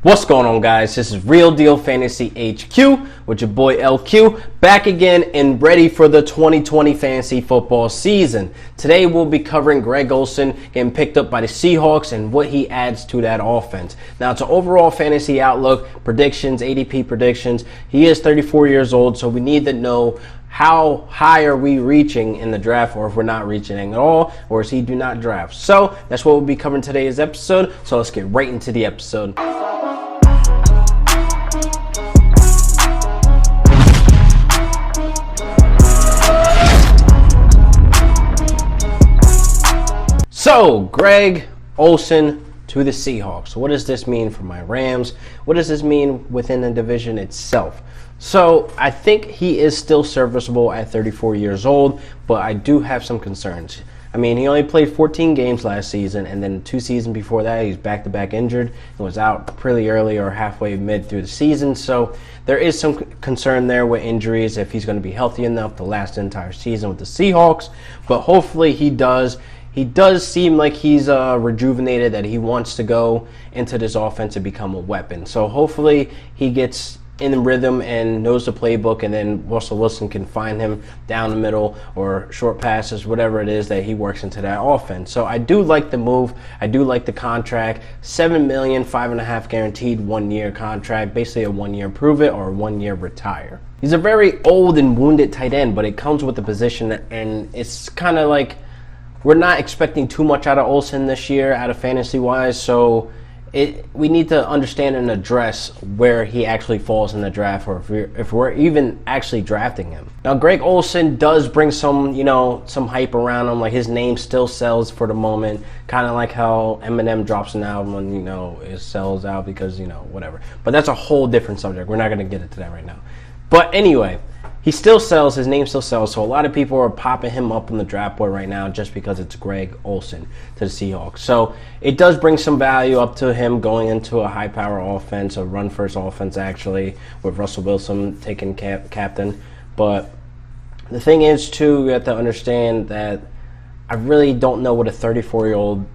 What's going on, guys? This is Real Deal Fantasy HQ with your boy LQ, back again and ready for the 2020 fantasy football season. Today we'll be covering Greg Olsen getting picked up by the Seahawks and what he adds to that offense. Now, it's an overall fantasy outlook, predictions, ADP predictions. He is 34 years old, so we need to know how high are we reaching in the draft, or if we're not reaching at all, or is he do not draft. So that's what we'll be covering today's episode. So let's get right into the episode. So, Greg Olsen to the Seahawks. What does this mean for my Rams? What does this mean within the division itself? So, I think he is still serviceable at 34 years old, but I do have some concerns. I mean, he only played 14 games last season, and then 2 seasons before that, he's back-to-back injured and was out pretty early or halfway mid through the season. So there is some concern there with injuries, if he's going to be healthy enough to last the entire season with the Seahawks. But hopefully he does. He does seem like he's rejuvenated, that he wants to go into this offense and become a weapon. So hopefully he gets in the rhythm and knows the playbook, and then Russell Wilson can find him down the middle or short passes, whatever it is that he works into that offense. So I do like the move. I do like the contract. $7 million, 5.5 guaranteed, 1-year contract, basically a 1-year prove it or a 1-year retire. He's a very old and wounded tight end, but it comes with the position, and it's kind of like we're not expecting too much out of Olsen this year, out of fantasy-wise, so we need to understand and address where he actually falls in the draft, or if we're even actually drafting him. Now, Greg Olsen does bring some hype around him. Like, his name still sells for the moment, kind of like how Eminem drops an album and, it sells out because, whatever. But that's a whole different subject. We're not going to get into that right now. But anyway, he still sells, his name still sells, so a lot of people are popping him up on the draft board right now just because it's Greg Olsen to the Seahawks. So it does bring some value up to him going into a high-power offense, a run-first offense actually, with Russell Wilson taking captain. But the thing is, too, you have to understand that I really don't know what a 34-year-old,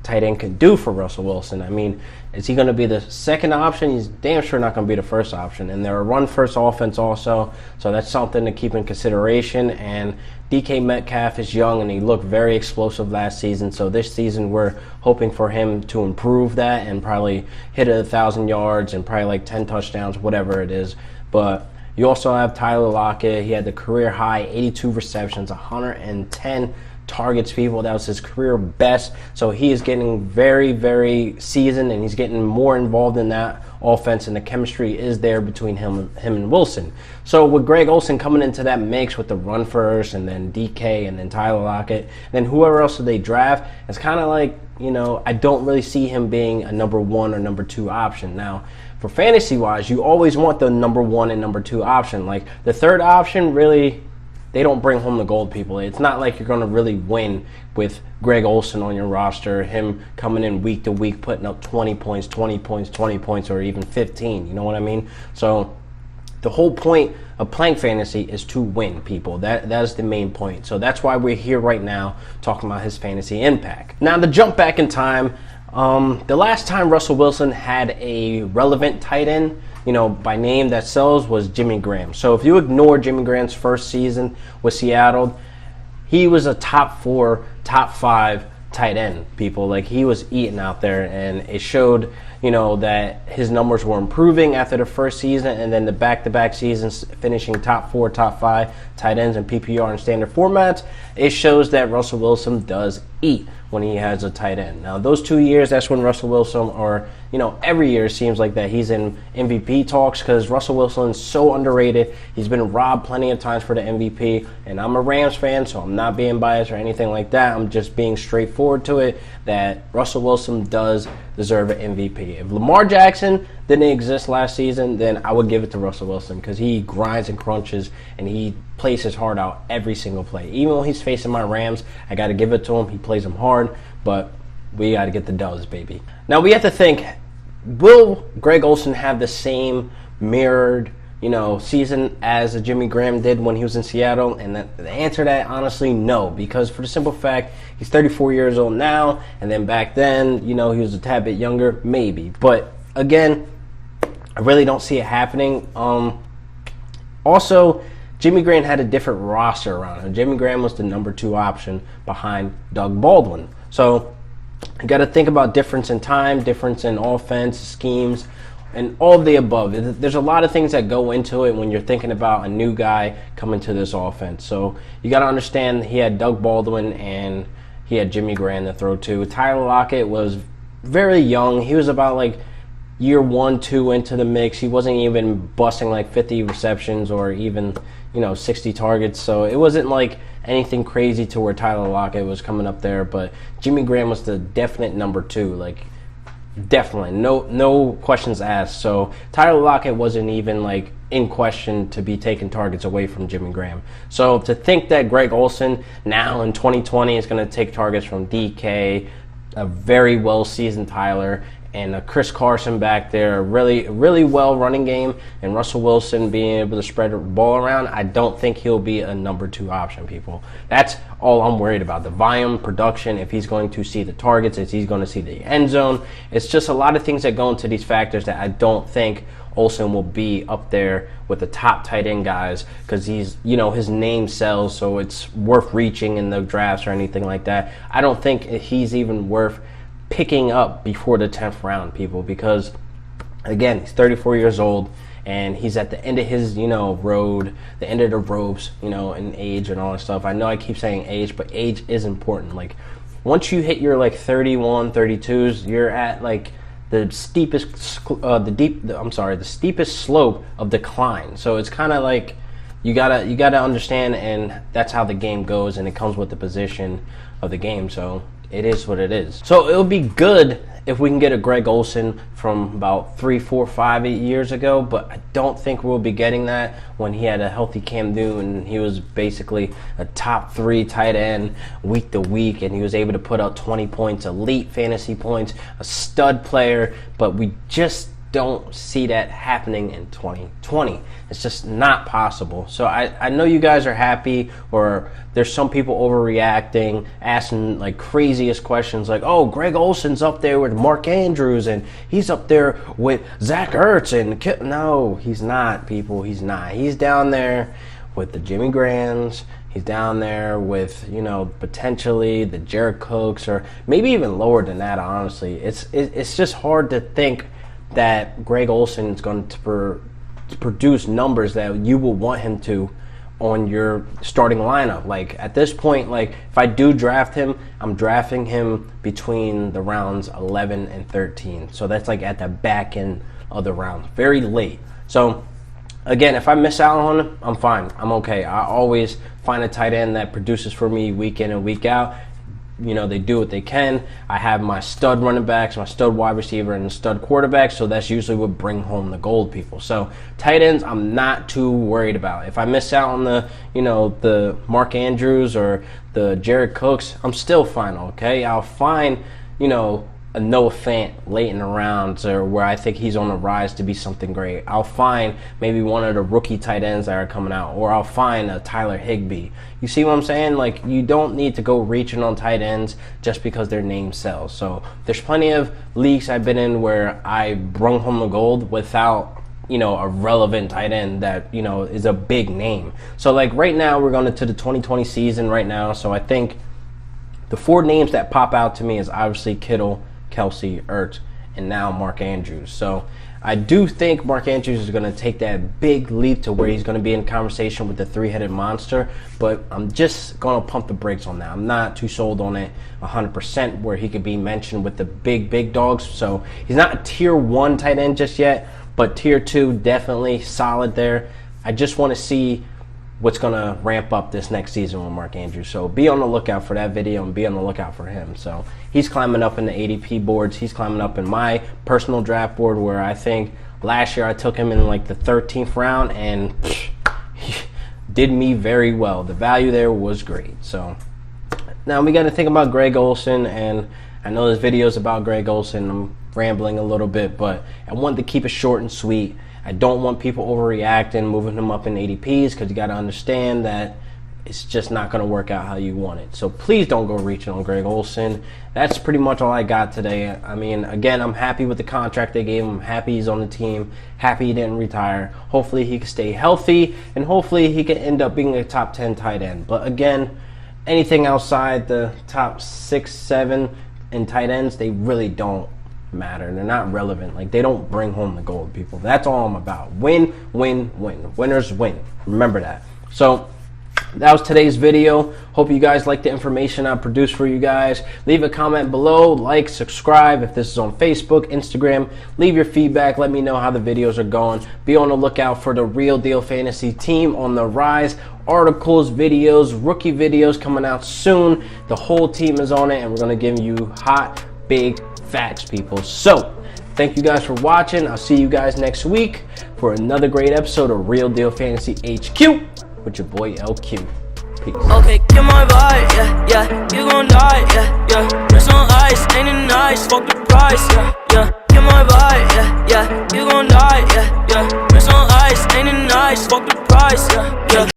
tight end can do for Russell Wilson. I mean, is he going to be the second option? He's damn sure not going to be the first option. And they're a run-first offense also, so that's something to keep in consideration. And DK Metcalf is young, and he looked very explosive last season. So this season, we're hoping for him to improve that and probably hit 1,000 yards and probably like 10 touchdowns, whatever it is. But you also have Tyler Lockett. He had the career high, 82 receptions, 110 targets, people. That was his career best. So he is getting very, very seasoned, and he's getting more involved in that offense, and the chemistry is there between him and Wilson. So with Greg Olsen coming into that mix with the run first, and then DK, and then Tyler Lockett, and then whoever else they draft, it's kind of like, I don't really see him being a number 1 or number 2 option. Now, for fantasy-wise, you always want the number 1 and number 2 option. Like, the third option, really, they don't bring home the gold, people. It's not like you're going to really win with Greg Olsen on your roster, him coming in week to week, putting up 20 points, 20 points, 20 points, or even 15. You know what I mean? So the whole point of playing fantasy is to win, people. That is the main point. So that's why we're here right now talking about his fantasy impact. Now, to jump back in time, the last time Russell Wilson had a relevant tight end, by name that sells, was Jimmy Graham. So if you ignore Jimmy Graham's first season with Seattle, he was a top 4, top 5 tight end, people. Like, he was eating out there, and it showed, that his numbers were improving after the first season, and then the back-to-back seasons finishing top 4, top 5 tight ends in PPR and standard formats. It shows that Russell Wilson does eat when he has a tight end. Now, those 2 years, that's when Russell Wilson, or every year seems like that he's in MVP talks, because Russell Wilson is so underrated. He's been robbed plenty of times for the MVP, and I'm a Rams fan, so I'm not being biased or anything like that. I'm just being straightforward to it, that Russell Wilson does deserve an MVP. If Lamar Jackson didn't exist last season, then I would give it to Russell Wilson, because he grinds and crunches, and he plays his heart out every single play. Even when he's facing my Rams, I got to give it to him. He plays them hard, but we got to get the dubs, baby. Now, we have to think, will Greg Olsen have the same mirrored, season as Jimmy Graham did when he was in Seattle? And the answer to that, honestly, no, because for the simple fact, he's 34 years old now, and then back then, he was a tad bit younger, maybe. But again, I really don't see it happening. Also, Jimmy Graham had a different roster around him. Jimmy Graham was the number 2 option behind Doug Baldwin. So you got to think about difference in time, difference in offense, schemes, and all of the above. There's a lot of things that go into it when you're thinking about a new guy coming to this offense. So you got to understand he had Doug Baldwin and he had Jimmy Graham to throw to. Tyler Lockett was very young. He was about like year 1, 2 into the mix. He wasn't even busting like 50 receptions or even 60 targets. So it wasn't like anything crazy to where Tyler Lockett was coming up there. But Jimmy Graham was the definite number 2. Like definitely, no questions asked. So Tyler Lockett wasn't even like in question to be taking targets away from Jimmy Graham. So to think that Greg Olsen now in 2020 is going to take targets from DK, a very well seasoned Tyler, and a Chris Carson back there, a really well running game, and Russell Wilson being able to spread the ball around, I don't think he'll be a number 2 option, people. That's all I'm worried about. The volume, production, if he's going to see the targets, if he's going to see the end zone. It's just a lot of things that go into these factors that I don't think Olsen will be up there with the top tight end guys, because he's, his name sells, so it's worth reaching in the drafts or anything like that. I don't think he's even worth picking up before the 10th round, people, because again, he's 34 years old and he's at the end of his road, the end of the ropes, in age and all that stuff. I know I keep saying age, but age is important. Like once you hit your like 31, 32s, you're at like the steepest slope of decline. So it's kind of like you gotta understand, and that's how the game goes, and it comes with the position of the game. So it is what it is. So it'll be good if we can get a Greg Olsen from about 3, 4, 5 years ago, but I don't think we'll be getting that when he had a healthy Cam Newton and he was basically a top 3 tight end week to week, and he was able to put out 20 points, elite fantasy points, a stud player, but we just don't see that happening in 2020. It's just not possible. So I know you guys are happy, or there's some people overreacting, asking like craziest questions like, oh, Greg Olsen's up there with Mark Andrews and he's up there with Zach Ertz. And no, he's not, people. He's not. He's down there with the Jimmy Grahams. He's down there with, potentially the Jared Cooks, or maybe even lower than that, honestly. It's just hard to think that Greg Olsen is going to produce numbers that you will want him to on your starting lineup. Like at this point, like if I do draft him, I'm drafting him between the rounds 11 and 13. So that's like at the back end of the round, very late. So again, if I miss out on him, I'm fine. I'm okay. I always find a tight end that produces for me week in and week out. They do what they can. I have my stud running backs, my stud wide receiver, and stud quarterback, so that's usually what bring home the gold, people. So tight ends, I'm not too worried about. If I miss out on the Mark Andrews or the Jared Cooks, I'm still fine, okay? I'll find, a Noah Fant late in the rounds, or where I think he's on the rise to be something great. I'll find maybe one of the rookie tight ends that are coming out, or I'll find a Tyler Higbee. You see what I'm saying? Like, you don't need to go reaching on tight ends just because their name sells. So there's plenty of leagues I've been in where I brung home the gold without a relevant tight end that is a big name. So like right now we're going into the 2020 season right now, so I think the 4 names that pop out to me is obviously Kittle, Kelsey, Ertz, and now Mark Andrews. So I do think Mark Andrews is going to take that big leap to where he's going to be in conversation with the 3-headed monster, but I'm just going to pump the brakes on that. I'm not too sold on it 100% where he could be mentioned with the big dogs. So he's not a tier 1 tight end just yet, but tier 2 definitely solid there. I just want to see what's going to ramp up this next season with Mark Andrews. So be on the lookout for that video and be on the lookout for him. So he's climbing up in the ADP boards. He's climbing up in my personal draft board, where I think last year I took him in like the 13th round, and he did me very well. The value there was great. So now we got to think about Greg Olsen, and I know there's videos about Greg Olsen. I'm rambling a little bit, but I wanted to keep it short and sweet. I don't want people overreacting, moving him up in ADPs, because you got to understand that it's just not going to work out how you want it. So please don't go reaching on Greg Olsen. That's pretty much all I got today. I mean, again, I'm happy with the contract they gave him. I'm happy he's on the team. Happy he didn't retire. Hopefully he can stay healthy, and hopefully he can end up being a top 10 tight end. But again, anything outside the top 6, 7 in tight ends, they really don't matter. They're not relevant. Like, they don't bring home the gold, people. That's all I'm about. Win, win, win. Winners win. Remember that. So that was today's video. Hope you guys like the information I produced for you guys. Leave a comment below, like, subscribe if this is on Facebook, Instagram. Leave your feedback. Let me know how the videos are going. Be on the lookout for the Real Deal Fantasy team on the rise. Articles, videos, rookie videos coming out soon. The whole team is on it, and we're going to give you hot, big facts, people. So thank you guys for watching. I'll see you guys next week for another great episode of Real Deal Fantasy HQ with your boy LQ. Peace. Okay, get my vibe, yeah, yeah, you gon' die, yeah, yeah. Wrist on ice, ain't it nice, fuck the price, yeah, yeah. Get my vibe, yeah, yeah, you gon' die, yeah, yeah. Wrist on ice, ain't it nice, fuck the price, yeah, yeah.